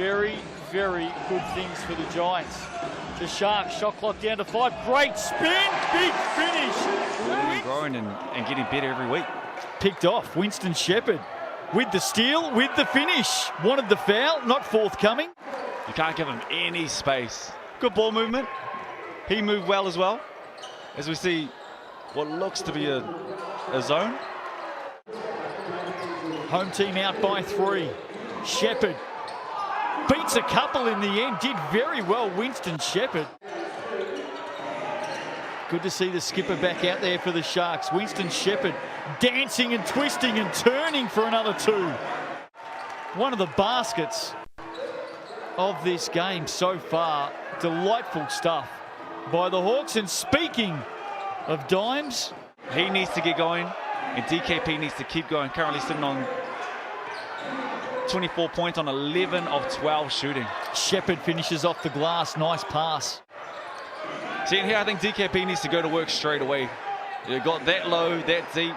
very, very good things for the Giants. The Sharks, shot clock down to 5. Great spin, big finish. Growing and getting better every week. Picked off, Winston Sheppard with the steal, with the finish. Wanted the foul, not forthcoming. You can't give him any space. Good ball movement. He moved well as well. As we see what looks to be a zone. Home team out by 3. Sheppard beats a couple in the end. Did very well, Winston Sheppard. Good to see the skipper back out there for the Sharks. Winston Sheppard dancing and twisting and turning for another 2. One of the baskets of this game so far. Delightful stuff by the Hawks. And speaking of dimes, he needs to get going and DKP needs to keep going. Currently sitting on 24 points on 11 of 12 shooting. Sheppard finishes off the glass. Nice pass. See, and here I think DKP needs to go to work straight away. You got that low, that deep.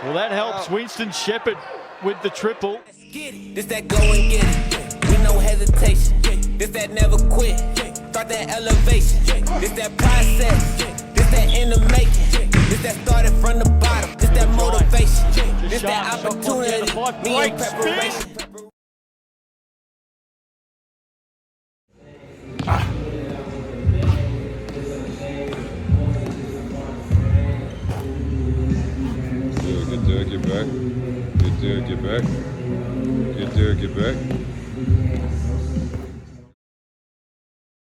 Well, that helps Winston Sheppard with the triple. This that go and get it, with no hesitation. This that never quit, start that elevation. This that process, this that in the making. This that started from the bottom, this that motivation. This that opportunity, me in preparation. Good deal, get back. Good deal, get back. Good deal, get back.